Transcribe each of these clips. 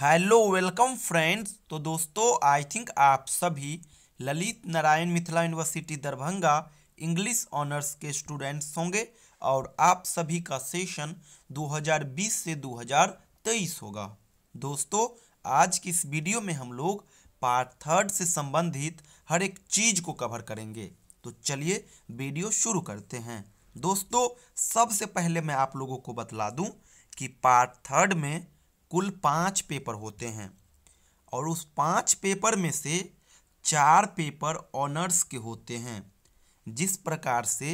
Hello welcome friends. तो दोस्तों I think आप सभी Lalit Narayan Mithila university Darbhanga English honours के स्टूडेंट्स होंगे और आप सभी का सेशन 2020 से 2023 होगा। दोस्तों आज की इस वीडियो में हम लोग पार्ट थर्ड से संबंधित हर एक चीज को कवर करेंगे। तो चलिए वीडियो शुरू करते हैं। दोस्तों सबसे पहले मैं आप लोगों को बतला दूं कि पार्ट थर्ड में कुल 5 पेपर होते हैं और उस 5 पेपर में से 4 पेपर ऑनर्स के होते हैं। जिस प्रकार से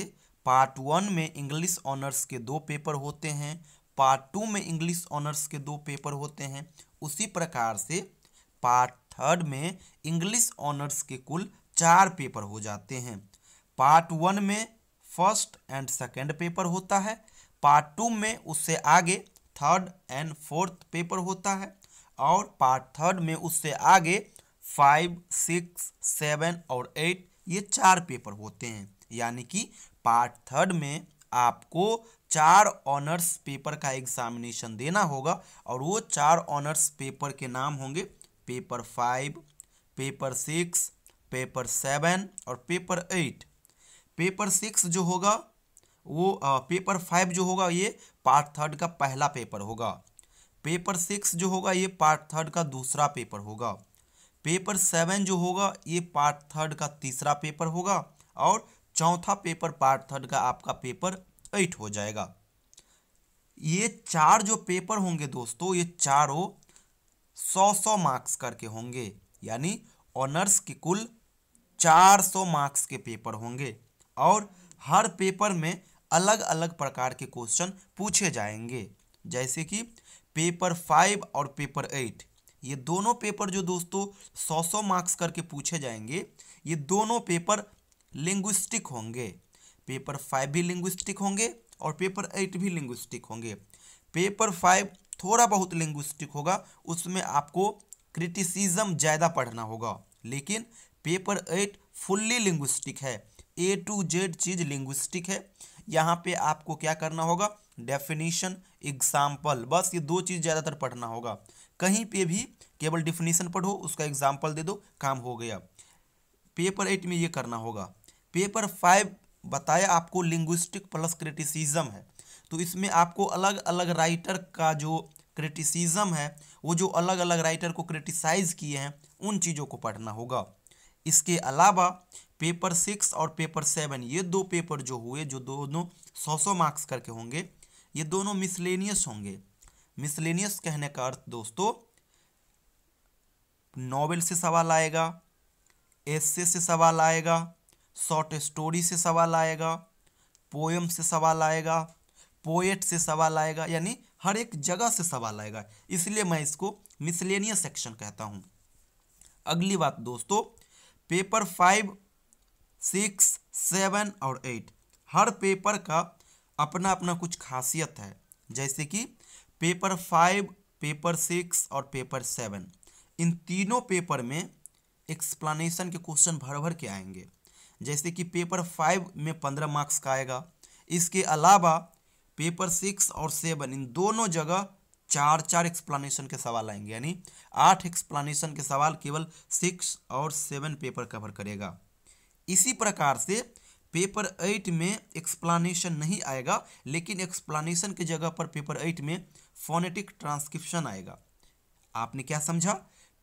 पार्ट 1 में इंग्लिश ऑनर्स के 2 पेपर होते हैं, पार्ट 2 में इंग्लिश ऑनर्स के 2 पेपर होते हैं, उसी प्रकार से पार्ट थर्ड में इंग्लिश ऑनर्स के कुल 4 पेपर हो जाते हैं। पार्ट 1 में फर्स्ट एंड सेकेंड पेपर होता है, पार्ट 2 में उससे आगे थर्ड एंड फोर्थ पेपर होता है और पार्ट थर्ड में उससे आगे 5, 6, 7 और 8 ये 4 पेपर होते हैं। यानी कि पार्ट थर्ड में आपको 4 ऑनर्स पेपर का एग्जामिनेशन देना होगा और वो 4 ऑनर्स पेपर के नाम होंगे पेपर 5, पेपर 6, पेपर 7 और पेपर 8। पेपर 6 जो होगा वो पेपर 5 जो होगा ये पार्ट थर्ड का पहला पेपर होगा। पेपर 6 जो होगा ये पार्ट थर्ड का दूसरा पेपर होगा। पेपर 7 जो होगा ये पार्ट थर्ड का तीसरा पेपर होगा और चौथा पेपर पार्ट थर्ड का आपका पेपर 8 हो जाएगा। ये 4 जो पेपर होंगे दोस्तों, ये चारों 100 मार्क्स करके होंगे। यानी ऑनर्स के कुल 400 मार्क्स के पेपर होंगे और हर पेपर में अलग अलग प्रकार के क्वेश्चन पूछे जाएंगे। जैसे कि पेपर 5 और पेपर 8 ये दोनों पेपर जो दोस्तों 100 मार्क्स करके पूछे जाएंगे, ये दोनों पेपर लिंग्विस्टिक होंगे। पेपर 5 भी लिंग्विस्टिक होंगे और पेपर 8 भी लिंग्विस्टिक होंगे। पेपर 5 थोड़ा बहुत लिंग्विस्टिक होगा, उसमें आपको क्रिटिसिज्म ज़्यादा पढ़ना होगा, लेकिन पेपर 8 फुल्ली लिंग्विस्टिक है। A to Z cheese linguistic है। यहाँ पे आपको क्या करना होगा, डेफिनीशन, एग्जाम्पल, बस ये 2 चीज़ ज़्यादातर पढ़ना होगा। कहीं पे भी केवल डेफिनीशन पढ़ो, उसका एग्जाम्पल दे दो, काम हो गया। पेपर 8 में ये करना होगा। पेपर 5 बताया आपको लिंग्विस्टिक प्लस क्रिटिसिज्म है, तो इसमें आपको अलग अलग राइटर का जो क्रिटिसिज्म है, वो जो अलग अलग राइटर को क्रिटिसाइज किए हैं, उन चीज़ों को पढ़ना होगा। इसके अलावा पेपर 6 और पेपर 7 ये 2 पेपर जो हुए, जो दोनों 100 मार्क्स करके होंगे, ये दोनों मिसलेनियस होंगे। मिसलेनियस कहने का अर्थ दोस्तों, नॉवेल से सवाल आएगा, एस्से से सवाल आएगा, शॉर्ट स्टोरी से सवाल आएगा, पोएम से सवाल आएगा, पोएट से सवाल आएगा, यानी हर एक जगह से सवाल आएगा। इसलिए मैं इसको मिसलेनियस सेक्शन कहता हूँ। अगली बात दोस्तों, पेपर 5, 6, 7 और 8 हर पेपर का अपना अपना कुछ खासियत है। जैसे कि पेपर 5, पेपर 6 और पेपर 7 इन तीनों पेपर में एक्सप्लेनेशन के क्वेश्चन भर भर के आएंगे। जैसे कि पेपर 5 में 15 मार्क्स का आएगा। इसके अलावा पेपर 6 और 7 इन दोनों जगह 4 एक्सप्लेनेशन के सवाल आएंगे, यानी 8 एक्सप्लेनेशन के सवाल केवल 6 और 7 पेपर कवर करेगा। इसी प्रकार से पेपर 8 में एक्सप्लेनेशन नहीं आएगा, लेकिन एक्सप्लेनेशन की जगह पर पेपर 8 में फोनेटिक ट्रांसक्रिप्शन आएगा। आपने क्या समझा?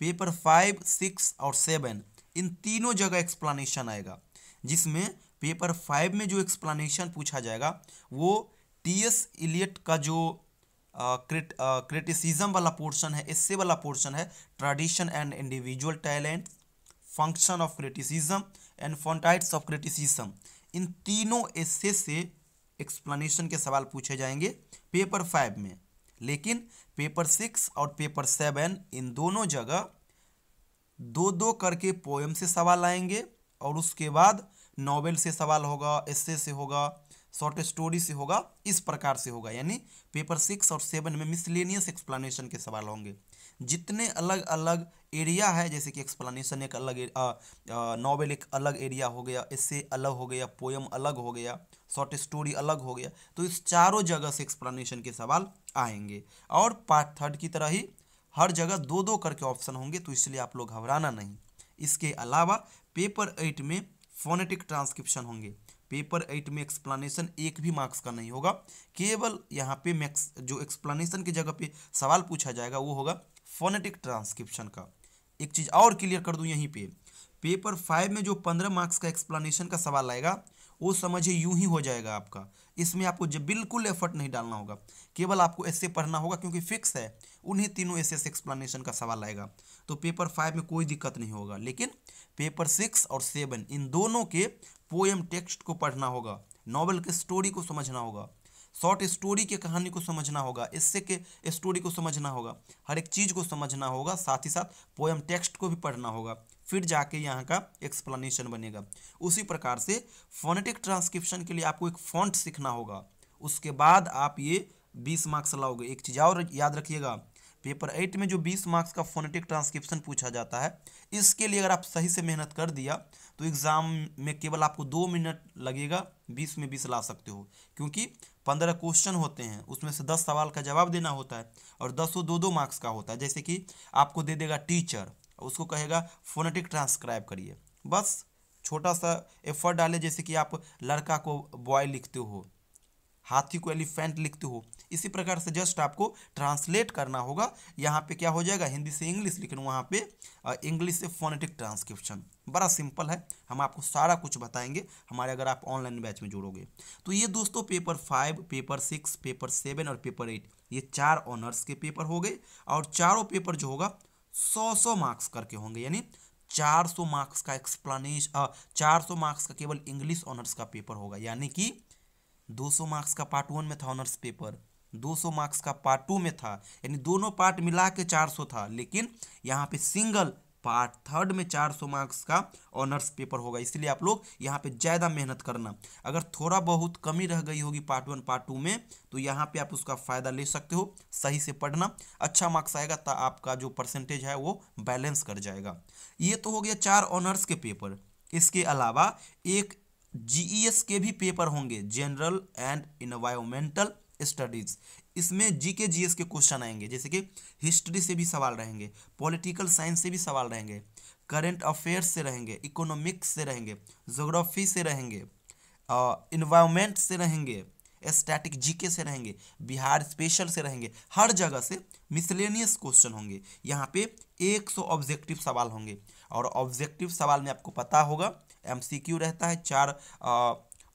पेपर 5, 6 और 7 इन तीनों जगह एक्सप्लेनेशन आएगा, जिसमें पेपर 5 में जो एक्सप्लेनेशन पूछा जाएगा वो टी.एस. इलियट का जो क्रिटिसिज्म वाला पोर्शन है, एस्से वाला पोर्शन है, tradition and individual talent, function of criticism and frontiers of criticism, इन तीनों एस्से से एक्सप्लेनेशन के सवाल पूछे जाएंगे पेपर 5 में। लेकिन पेपर 6 और पेपर 7 इन दोनों जगह 2 करके पोएम से सवाल आएंगे और उसके बाद नॉवेल से सवाल होगा, एस्से से होगा, शॉर्ट स्टोरी से होगा, इस प्रकार से होगा। यानी पेपर 6 और 7 में मिसलेनियस एक्सप्लेनेशन के सवाल होंगे। जितने अलग अलग एरिया है, जैसे कि एक्सप्लेनेशन एक अलग, नॉवेल एक अलग एरिया हो गया, एस्से अलग हो गया, पोएम अलग हो गया, शॉर्ट स्टोरी अलग हो गया, तो इस चारों जगह से एक्सप्लेनेशन के सवाल आएंगे। और पार्ट थर्ड की तरह ही हर जगह दो दो करके ऑप्शन होंगे, तो इसलिए आप लोग घबराना नहीं। इसके अलावा पेपर 8 में फोनेटिक ट्रांसक्रिप्शन होंगे। पेपर 8 में एक्सप्लेनेशन एक भी मार्क्स का नहीं होगा, केवल यहाँ पे मैक्स जो एक्सप्लेनेशन की जगह पे सवाल पूछा जाएगा वो होगा फोनेटिक ट्रांसक्रिप्शन का। एक चीज़ और क्लियर कर दूं यहीं पे, पेपर 5 में जो 15 मार्क्स का एक्सप्लेनेशन का सवाल आएगा वो समझिए यूं ही हो जाएगा आपका। इसमें आपको जब बिल्कुल एफर्ट नहीं डालना होगा, केवल आपको ऐसे पढ़ना होगा, क्योंकि फिक्स है उन्हीं तीनों ऐसे एक्सप्लेनेशन का सवाल आएगा। तो पेपर 5 में कोई दिक्कत नहीं होगा। लेकिन पेपर 6 और 7 इन दोनों के पोएम टेक्स्ट को पढ़ना होगा, नॉवल के स्टोरी को समझना होगा, शॉर्ट स्टोरी के कहानी को समझना होगा, इससे के स्टोरी को समझना होगा, हर एक चीज़ को समझना होगा, साथ ही साथ पोएम टेक्स्ट को भी पढ़ना होगा, फिर जाके यहाँ का एक्सप्लेनेशन बनेगा। उसी प्रकार से फोनेटिक ट्रांसक्रिप्शन के लिए आपको एक फॉन्ट सीखना होगा, उसके बाद आप ये 20 मार्क्स लाओगे। एक चीज़ और याद रखिएगा, पेपर 8 में जो 20 मार्क्स का फोनेटिक ट्रांसक्रिप्शन पूछा जाता है, इसके लिए अगर आप सही से मेहनत कर दिया तो एग्ज़ाम में केवल आपको 2 मिनट लगेगा, 20 में 20 ला सकते हो। क्योंकि 15 क्वेश्चन होते हैं, उसमें से 10 सवाल का जवाब देना होता है और 10 दो मार्क्स का होता है। जैसे कि आपको दे देगा टीचर, उसको कहेगा फोनेटिक ट्रांसक्राइब करिए, बस छोटा सा एफर्ट डाले, जैसे कि आप लड़का को बॉय लिखते हो, हाथी को एलिफेंट लिखते हो, इसी प्रकार से जस्ट आपको ट्रांसलेट करना होगा। यहाँ पे क्या हो जाएगा, हिंदी से इंग्लिश, लेकिन वहाँ पे इंग्लिश से फोनेटिक ट्रांसक्रिप्शन। बड़ा सिंपल है, हम आपको सारा कुछ बताएंगे हमारे अगर आप ऑनलाइन बैच में जुड़ोगे। तो ये दोस्तों पेपर 5, पेपर 6, पेपर 7 और पेपर 8 ये 4 ऑनर्स के पेपर हो गए। और चारों पेपर जो होगा 100 मार्क्स करके होंगे, यानी 400 मार्क्स का एक्सप्लेनेशन, 400 मार्क्स का केवल इंग्लिश ऑनर्स का पेपर होगा। यानी कि 200 मार्क्स का पार्ट 1 में था ऑनर्स पेपर, 200 मार्क्स का पार्ट 2 में था, यानी दोनों पार्ट मिला के 400 था। लेकिन यहाँ पे सिंगल पार्ट 3 में 400 मार्क्स का ऑनर्स पेपर होगा। इसलिए आप लोग यहाँ पे ज़्यादा मेहनत करना। अगर थोड़ा बहुत कमी रह गई होगी पार्ट 1 पार्ट 2 में, तो यहाँ पे आप उसका फ़ायदा ले सकते हो। सही से पढ़ना, अच्छा मार्क्स आएगा तो आपका जो परसेंटेज है वो बैलेंस कर जाएगा। ये तो हो गया 4 ऑनर्स के पेपर। इसके अलावा एक जीईएस के भी पेपर होंगे, जनरल एंड इन्वायरमेंटल स्टडीज। इसमें जीके जीएस के क्वेश्चन आएंगे, जैसे कि हिस्ट्री से भी सवाल रहेंगे, पॉलिटिकल साइंस से भी सवाल रहेंगे, करंट अफेयर्स से रहेंगे, इकोनॉमिक्स से रहेंगे, ज्योग्राफी से रहेंगे, इन्वायरमेंट से रहेंगे, स्टैटिक जीके से रहेंगे, बिहार स्पेशल से रहेंगे। हर जगह से मिसलेनियस क्वेश्चन होंगे। यहाँ पे 100 ऑब्जेक्टिव सवाल होंगे। और ऑब्जेक्टिव सवाल में आपको पता होगा एमसीक्यू रहता है, 4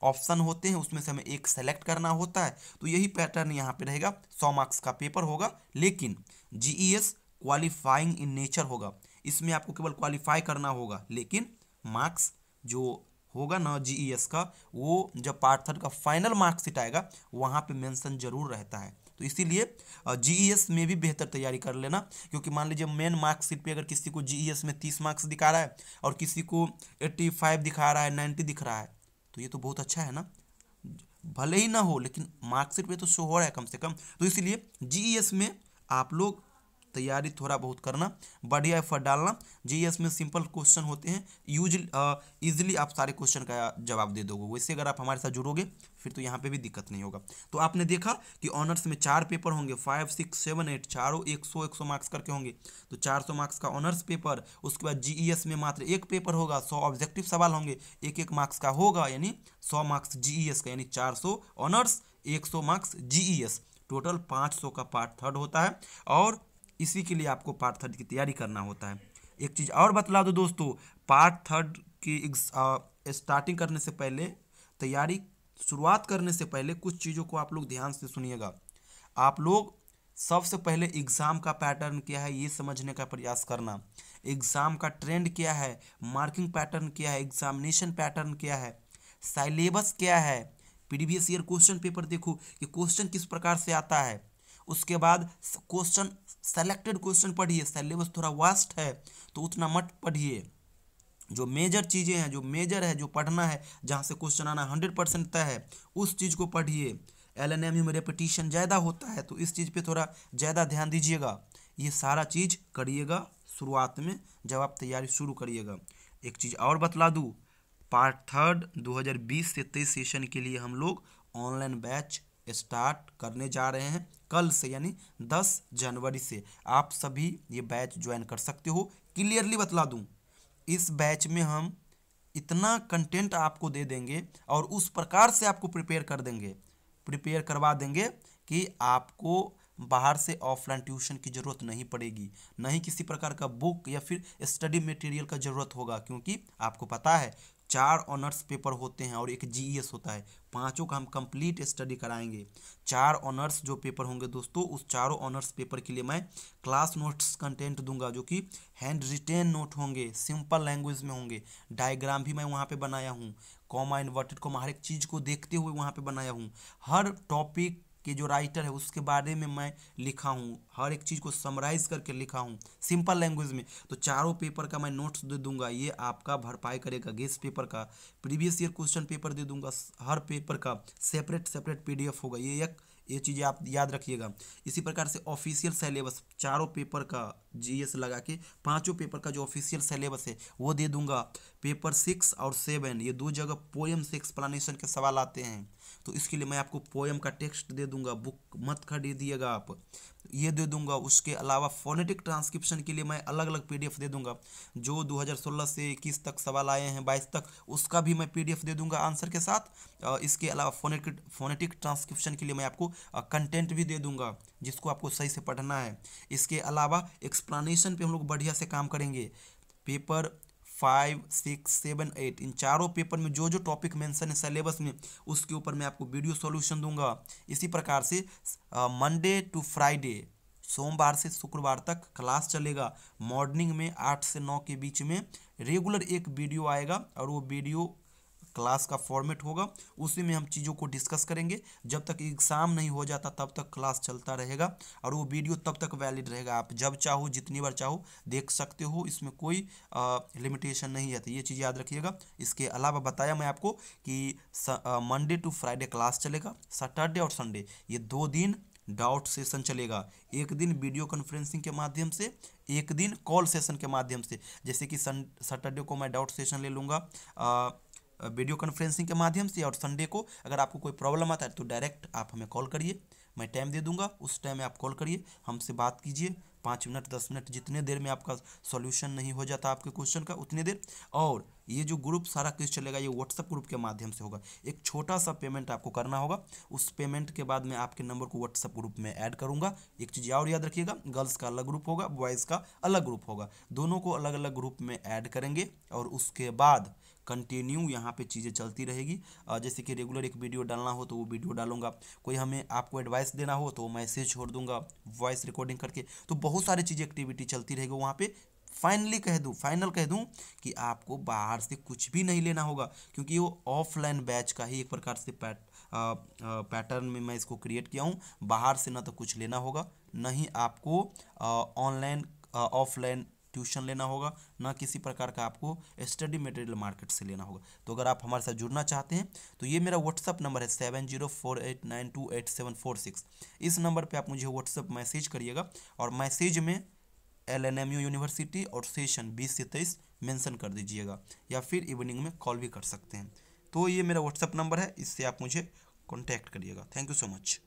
ऑप्शन होते हैं, उसमें से हमें एक सेलेक्ट करना होता है। तो यही पैटर्न यहाँ पे रहेगा। 100 मार्क्स का पेपर होगा। लेकिन जीईएस क्वालिफाइंग इन नेचर होगा, इसमें आपको केवल क्वालिफाई करना होगा, लेकिन मार्क्स जो होगा ना जीईएस का, वो जब पार्ट 3 का फाइनल मार्क्स आएगा वहाँ पे मेंशन जरूर रहता है। तो इसीलिए जीईएस में भी बेहतर तैयारी कर लेना। क्योंकि मान लीजिए मेन मार्कशीट पे अगर किसी को जीईएस में 30 मार्क्स दिखा रहा है और किसी को 85 दिखा रहा है, 90 दिख रहा है, तो ये तो बहुत अच्छा है ना। भले ही ना हो, लेकिन मार्कशीट पे तो शो हो रहा है कम से कम। तो इसीलिए जीईएस में आप लोग तैयारी थोड़ा बहुत करना, बढ़िया एफर्ट डालना। जीएस में सिंपल क्वेश्चन होते हैं, इजीली आप सारे क्वेश्चन का जवाब दे दोगे। वैसे अगर आप हमारे साथ जुड़ोगे फिर तो यहाँ पे भी दिक्कत नहीं होगा। तो आपने देखा कि ऑनर्स में 4 पेपर होंगे, 5, 6, 7, 8 चारों 100 मार्क्स करके होंगे। तो 400 मार्क्स का ऑनर्स पेपर। उसके बाद जीईएस में मात्र एक पेपर होगा, 100 ऑब्जेक्टिव सवाल होंगे, 1-1 मार्क्स का होगा, यानी 100 मार्क्स जीईएस का, यानी 400 ऑनर्स, 100 मार्क्स जीईएस, टोटल 500 का पार्ट 3 होता है। और इसी के लिए आपको पार्ट 3 की तैयारी करना होता है। एक चीज़ और बतला दो दोस्तों, पार्ट 3 की स्टार्टिंग करने से पहले, तैयारी शुरुआत करने से पहले कुछ चीज़ों को आप लोग ध्यान से सुनिएगा। आप लोग सबसे पहले एग्ज़ाम का पैटर्न क्या है ये समझने का प्रयास करना। एग्ज़ाम का ट्रेंड क्या है, मार्किंग पैटर्न क्या है, एग्जामिनेशन पैटर्न क्या है, साइलेबस क्या है, प्रीवियस ईयर क्वेश्चन पेपर देखो कि क्वेश्चन किस प्रकार से आता है। उसके बाद क्वेश्चन, सेलेक्टेड क्वेश्चन पढ़िए। सिलेबस थोड़ा वास्ट है तो उतना मत पढ़िए। जो मेजर चीज़ें हैं, जो मेजर है, जो पढ़ना है, जहाँ से क्वेश्चन आना 100% तय है, उस चीज़ को पढ़िए। एलएनएम में रेपिटेशन ज़्यादा होता है तो इस चीज़ पे थोड़ा ज़्यादा ध्यान दीजिएगा। ये सारा चीज़ करिएगा शुरुआत में जब आप तैयारी शुरू करिएगा। एक चीज़ और बतला दूँ, पार्ट 3 2020 से 23 सेशन के लिए हम लोग ऑनलाइन बैच स्टार्ट करने जा रहे हैं कल से, यानी 10 जनवरी से आप सभी ये बैच ज्वाइन कर सकते हो। क्लियरली बतला दूं, इस बैच में हम इतना कंटेंट आपको दे देंगे और उस प्रकार से आपको प्रिपेयर करवा देंगे कि आपको बाहर से ऑफलाइन ट्यूशन की ज़रूरत नहीं पड़ेगी, न ही किसी प्रकार का बुक या फिर स्टडी मटेरियल का ज़रूरत होगा। क्योंकि आपको पता है 4 ऑनर्स पेपर होते हैं और एक जीईएस होता है, पांचों का हम कंप्लीट स्टडी कराएंगे। 4 ऑनर्स जो पेपर होंगे दोस्तों, उस चारों ऑनर्स पेपर के लिए मैं क्लास नोट्स कंटेंट दूंगा, जो कि हैंड रिटेन नोट होंगे, सिंपल लैंग्वेज में होंगे। डायग्राम भी मैं वहाँ पे बनाया हूँ, कॉमा इन्वर्टेड कॉमा हर एक चीज़ को देखते हुए वहाँ पे बनाया हूँ। हर टॉपिक के जो राइटर है उसके बारे में मैं लिखा हूँ, हर एक चीज़ को समराइज करके लिखा हूँ सिंपल लैंग्वेज में। तो चारों पेपर का मैं नोट्स दे दूंगा, ये आपका भरपाई करेगा। गेस्ट पेपर का प्रीवियस ईयर क्वेश्चन पेपर दे दूंगा, हर पेपर का सेपरेट पीडीएफ होगा। ये चीज़ें आप याद रखिएगा। इसी प्रकार से ऑफिशियल सिलेबस चारों पेपर का जीएस लगा के पांचों पेपर का जो ऑफिशियल सिलेबस है वो दे दूंगा। पेपर 6 और 7 ये 2 जगह पोएम से एक्सप्लेनेशन के सवाल आते हैं, तो इसके लिए मैं आपको पोएम का टेक्स्ट दे दूंगा, बुक मत खरीदिएगा आप, ये दे दूंगा। उसके अलावा फोनेटिक ट्रांसक्रिप्शन के लिए मैं अलग अलग पीडीएफ दे दूंगा। जो 2016 से 21 तक सवाल आए हैं, 22 तक, उसका भी मैं पीडीएफ दे दूंगा आंसर के साथ। इसके अलावा फोनेटिक ट्रांसक्रिप्शन के लिए मैं आपको कंटेंट भी दे दूंगा जिसको आपको सही से पढ़ना है। इसके अलावा एक्सप्लेनेशन पे हम लोग बढ़िया से काम करेंगे। पेपर 5, 6, 7, 8 इन चारों पेपर में जो जो टॉपिक मेंशन है सिलेबस में, उसके ऊपर मैं आपको वीडियो सॉल्यूशन दूंगा। इसी प्रकार से मंडे टू फ्राइडे, सोमवार से शुक्रवार तक क्लास चलेगा। मॉर्निंग में 8 से 9 के बीच में रेगुलर एक वीडियो आएगा और वो वीडियो क्लास का फॉर्मेट होगा, उसी में हम चीज़ों को डिस्कस करेंगे। जब तक एग्ज़ाम नहीं हो जाता तब तक क्लास चलता रहेगा और वो वीडियो तब तक वैलिड रहेगा। आप जब चाहो जितनी बार चाहो देख सकते हो, इसमें कोई लिमिटेशन नहीं है। तो ये चीज़ याद रखिएगा। इसके अलावा बताया मैं आपको कि मंडे टू फ्राइडे क्लास चलेगा, सैटरडे और संडे ये 2 दिन डाउट सेशन चलेगा। एक दिन वीडियो कॉन्फ्रेंसिंग के माध्यम से, एक दिन कॉल सेशन के माध्यम से। जैसे कि सैटरडे को मैं डाउट सेशन ले लूँगा वीडियो कॉन्फ्रेंसिंग के माध्यम से, और संडे को अगर आपको कोई प्रॉब्लम आता है तो डायरेक्ट आप हमें कॉल करिए, मैं टाइम दे दूंगा, उस टाइम में आप कॉल करिए, हमसे बात कीजिए। 5 मिनट 10 मिनट जितने देर में आपका सॉल्यूशन नहीं हो जाता आपके क्वेश्चन का उतने देर। और ये जो ग्रुप सारा क्विज चलेगा ये व्हाट्सएप ग्रुप के माध्यम से होगा। एक छोटा सा पेमेंट आपको करना होगा, उस पेमेंट के बाद मैं आपके नंबर को व्हाट्सएप ग्रुप में ऐड करूंगा। एक चीज़ और याद रखिएगा, गर्ल्स का अलग ग्रुप होगा, बॉयज़ का अलग ग्रुप होगा, दोनों को अलग अलग ग्रुप में ऐड करेंगे और उसके बाद कंटिन्यू यहाँ पे चीज़ें चलती रहेगी। जैसे कि रेगुलर एक वीडियो डालना हो तो वो वीडियो डालूंगा, कोई हमें आपको एडवाइस देना हो तो मैसेज छोड़ दूंगा वॉइस रिकॉर्डिंग करके। तो बहुत सारी चीज़ें एक्टिविटी चलती रहेगी वहाँ पे। फाइनल कह दूं कि आपको बाहर से कुछ भी नहीं लेना होगा, क्योंकि वो ऑफलाइन बैच का ही एक प्रकार से पैटर्न में मैं इसको क्रिएट किया हूँ। बाहर से ना तो कुछ लेना होगा, ना ही आपको ऑनलाइन ऑफलाइन ट्यूशन लेना होगा, ना किसी प्रकार का आपको स्टडी मटेरियल मार्केट से लेना होगा। तो अगर आप हमारे साथ जुड़ना चाहते हैं तो ये मेरा व्हाट्सअप नंबर है 7048928746। इस नंबर पे आप मुझे व्हाट्सअप मैसेज करिएगा और मैसेज में LNMU यूनिवर्सिटी और सेशन 20 से 23 मेंशन कर दीजिएगा, या फिर इवनिंग में कॉल भी कर सकते हैं। तो ये मेरा व्हाट्सअप नंबर है, इससे आप मुझे कॉन्टैक्ट करिएगा। Thank you so much.